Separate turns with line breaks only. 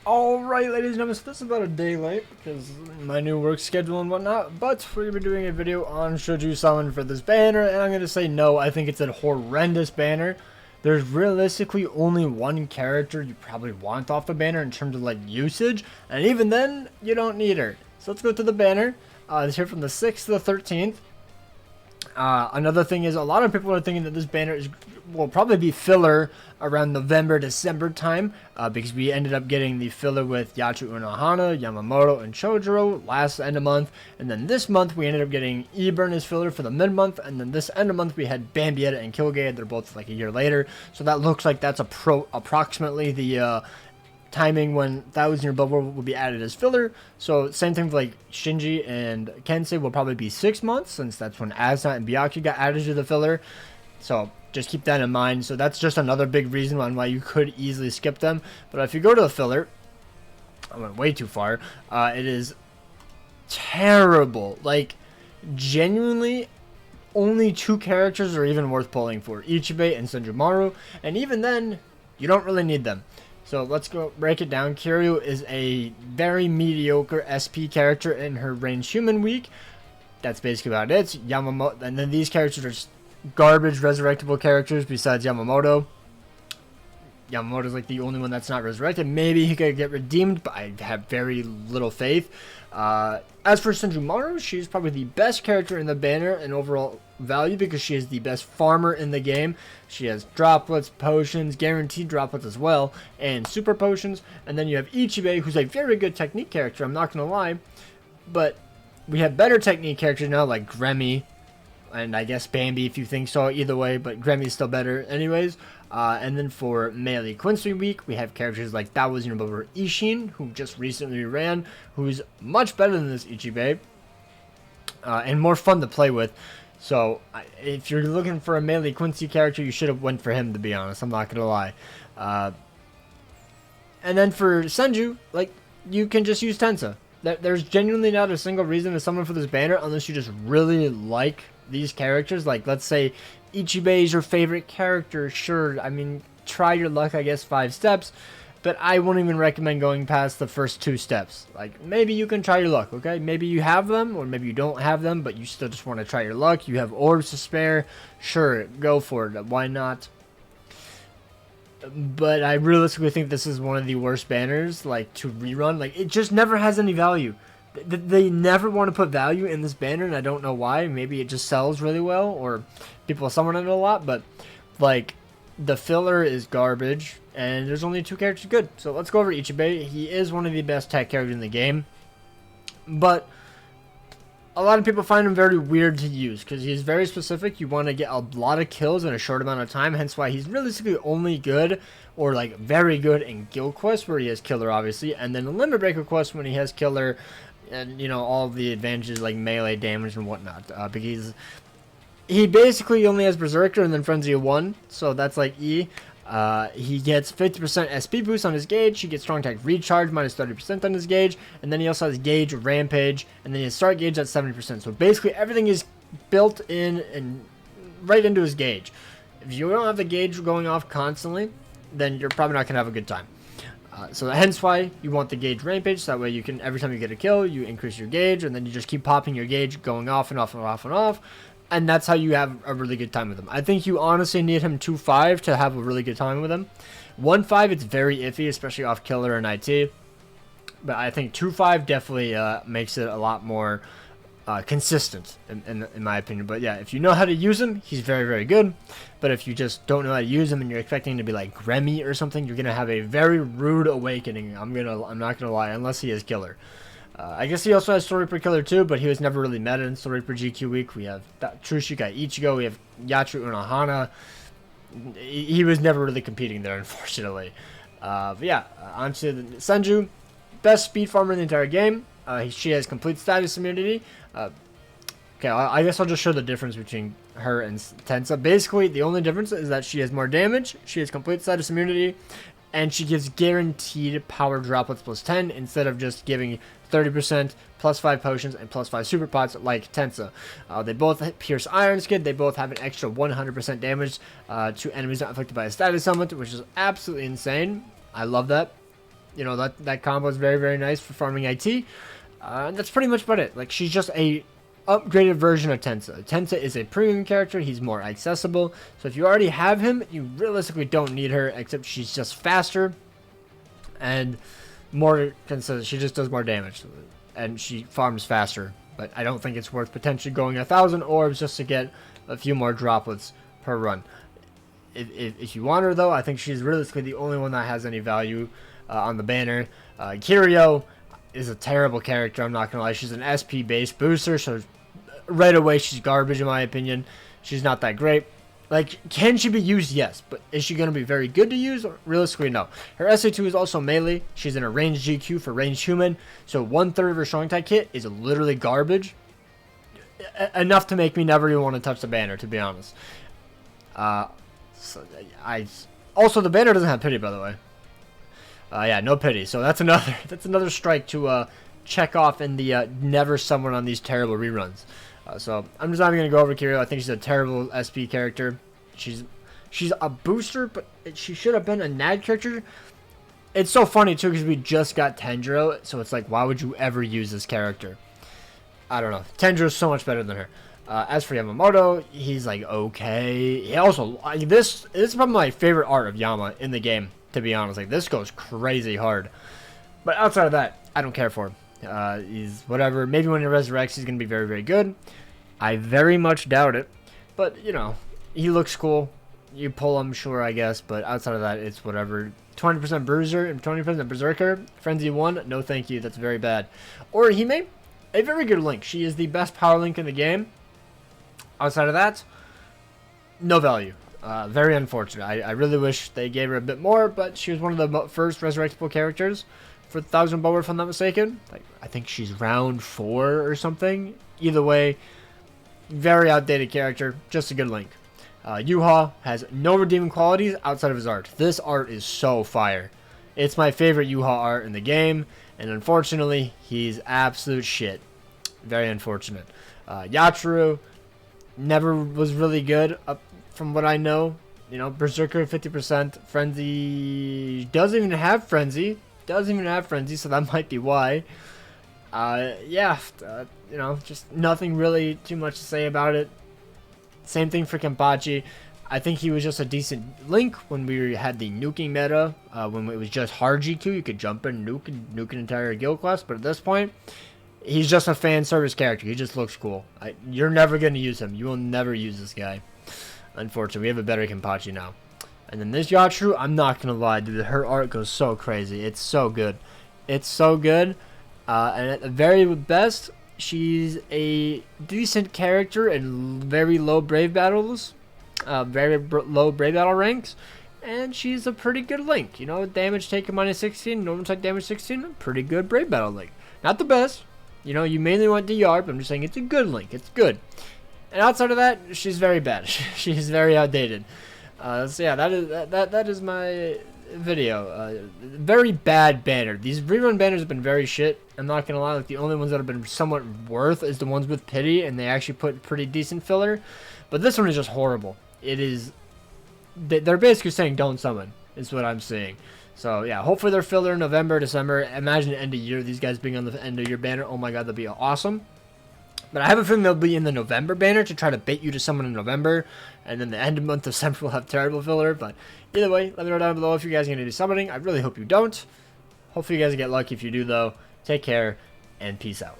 Alright, ladies and gentlemen, so this is about a day late because my new work schedule and whatnot, but we're going to be doing a video on should you summon for this banner, and I'm going to say no. I think it's a horrendous banner. There's realistically only one character you probably want off the banner in terms of like usage, and even then, you don't need her. So let's go to the banner. It's here from the 6th to the 13th. Another thing is a lot of people are thinking that this banner will probably be filler around November, December time, because we ended up getting the filler with Yachu Unohana, Yamamoto, and Chojuro last end of month, and then this month we ended up getting Eburn as filler for the mid-month, and then this end of month we had Bambietta and Kilgate. They're both like a year later, so that looks like that's approximately the timing when 1,000 Year Bubble will be added as filler. So same thing with like Shinji and Kensei will probably be 6 months, since that's when Asuna and Byakuya got added to the filler. So just keep that in mind. So that's just another big reason on why you could easily skip them. But if you go to the filler, I went way too far. It is terrible. Like, genuinely, only 2 characters are even worth pulling for: ICHIBE and SENJUMARU, and even then, you don't really need them. So let's go break it down. KIRIO is a very mediocre SP character in her ranged human week. That's basically about it. Yamamoto, and then these characters are just garbage resurrectable characters besides Yamamoto. Yamamoto's like the only one that's not resurrected. Maybe he could get redeemed, but I have very little faith. As for SENJUMARU, she's probably the best character in the banner in overall value because she is the best farmer in the game. She has droplets, potions, guaranteed droplets as well, and super potions. And then you have ICHIBE, who's a very good technique character, I'm not going to lie. But we have better technique characters now, like Gremmy, and I guess Bambi if you think so, either way, but Gremmy's still better anyways. And then for Melee Quincy week, we have characters like Dawazinobover Ishin, who just recently ran, who's much better than this ICHIBE, and more fun to play with. So if you're looking for a Melee Quincy character, you should have went for him, to be honest, I'm not gonna lie. And then for Senju, like, you can just use Tensa. There's genuinely not a single reason to summon for this banner unless you just really like these characters. Like, let's say ICHIBE is your favorite character, sure, I mean, try your luck, I guess, 5 steps, but I won't even recommend going past the first 2 steps. Like, maybe you can try your luck, okay? Maybe you have them, or maybe you don't have them, but you still just want to try your luck. You have orbs to spare, sure, go for it, why not? But I realistically think this is one of the worst banners, like, to rerun. Like, it just never has any value. They never want to put value in this banner, and I don't know why. Maybe it just sells really well, or people summon it a lot, but, like, the filler is garbage, and there's only 2 characters good. So let's go over ICHIBE. He is one of the best tech characters in the game, but a lot of people find him very weird to use, because he's very specific. You want to get a lot of kills in a short amount of time, hence why he's realistically only good, or like very good in guild quests, where he has killer, obviously, and then in limit breaker quests when he has killer, and, you know, all of the advantages like melee damage and whatnot, because he basically only has Berserker and then Frenzy of 1, so that's like E. He gets 50% SP boost on his gauge, he gets Strong Attack Recharge minus 30% on his gauge, and then he also has Gauge, Rampage, and then he has Start Gauge at 70%, so basically everything is built in and right into his gauge. If you don't have the gauge going off constantly, then you're probably not going to have a good time. So hence why you want the gauge rampage, so that way you can, every time you get a kill, you increase your gauge, and then you just keep popping your gauge, going off and off and off and off, and that's how you have a really good time with him. I think you honestly need him 2-5 to have a really good time with him. 1-5, it's very iffy, especially off killer and IT, but I think 2-5 definitely makes it a lot more consistent, in my opinion. But yeah, if you know how to use him, he's very, very good. But if you just don't know how to use him and you're expecting him to be like Gremmy or something, you're gonna have a very rude awakening. I'm not gonna lie, unless he is killer. I guess he also has Story Per Killer too, but he was never really meta in Story Per GQ week. We have Trushika Ichigo, we have Yachu Unohana. He was never really competing there, unfortunately. But yeah, on to the Senju, best speed farmer in the entire game. She has complete status immunity. Okay, I guess I'll just show the difference between her and Tensa. Basically, the only difference is that she has more damage, she has complete status immunity, and she gives guaranteed power droplets plus 10 instead of just giving 30% plus 5 potions and plus 5 super pots like Tensa. They both pierce Iron Skid. They both have an extra 100% damage to enemies not affected by a status element, which is absolutely insane. I love that. You know, that combo is very, very nice for farming IT. And that's pretty much about it. Like, she's just a upgraded version of Tensa. Tensa is a premium character. He's more accessible. So if you already have him, you realistically don't need her, except she's just faster and more consistent. She just does more damage, and she farms faster. But I don't think it's worth potentially going 1,000 orbs just to get a few more droplets per run. If you want her, though, I think she's realistically the only one that has any value on the banner. KIRIO is a terrible character, I'm not gonna lie. She's an SP based booster, so right away she's garbage in my opinion. She's not that great. Like, can she be used? Yes, but is she gonna be very good to use? Realistically, no. Her SA2 is also melee. She's in a ranged GQ for ranged human, so 1/3 of her strong type kit is literally garbage. Enough to make me never even want to touch the banner, to be honest. Also, the banner doesn't have pity, by the way. Yeah, no pity. So that's another strike to check off in the never someone on these terrible reruns. So I'm just not even gonna go over KIRIO. I think she's a terrible SP character. She's a booster, but she should have been a NAD character. It's so funny too because we just got Tenjiro, so it's like, why would you ever use this character? I don't know. Tenjiro is so much better than her. As for Yamamoto, he's like okay. He also this is probably my favorite art of Yama in the game, to be honest. Like, this goes crazy hard. But outside of that, I don't care for him. He's whatever. Maybe when he resurrects, he's gonna be very, very good. I very much doubt it. But you know, he looks cool. You pull him, sure, I guess. But outside of that, it's whatever. 20% Bruiser and 20% Berserker. Frenzy 1, no thank you. That's very bad. Or Hime, a very good Link. She is the best power Link in the game. Outside of that, no value. Very unfortunate. I really wish they gave her a bit more, but she was one of the first resurrectable characters for 1,000 bower, if I'm not mistaken. Like, I think she's round 4 or something. Either way, very outdated character, just a good Link. Yuha has no redeeming qualities outside of his art. This art is so fire. It's my favorite Yuha art in the game, and unfortunately, he's absolute shit. Very unfortunate. Yachiru never was really good, from what I know. You know, Berserker 50%. Frenzy doesn't even have Frenzy. So that might be why. Yeah, you know, just nothing really too much to say about it. Same thing for Kenpachi. I think he was just a decent Link when we had the nuking meta. When it was just hard GQ, you could jump in, nuke an entire guild class. But at this point, he's just a fan service character. He just looks cool. You're never going to use him. You will never use this guy. Unfortunately, we have a better Kenpachi now. And then this Yachiru, I'm not going to lie, dude. Her art goes so crazy. It's so good. It's so good. And at the very best, she's a decent character in very low Brave battles. Low Brave battle ranks. And she's a pretty good Link. You know, damage taken -16, normal type damage 16. Pretty good Brave battle Link. Not the best. You know, you mainly want DR, but I'm just saying it's a good Link. It's good. And outside of that, she's very bad. She's very outdated. So yeah, that is my video. Very bad banner. These rerun banners have been very shit. I'm not gonna lie. Like, the only ones that have been somewhat worth is the ones with pity, and they actually put pretty decent filler. But this one is just horrible. It is. They're basically saying don't summon. Is what I'm seeing. So yeah, hopefully they're filler in November, December. Imagine end of year. These guys being on the end of year banner. Oh my god, that'd be awesome. But I have a feeling they'll be in the November banner to try to bait you to someone in November. And then the end of month of December will have terrible filler. But either way, let me know down below if you guys are going to do summoning. I really hope you don't. Hopefully you guys get lucky if you do, though. Take care, and peace out.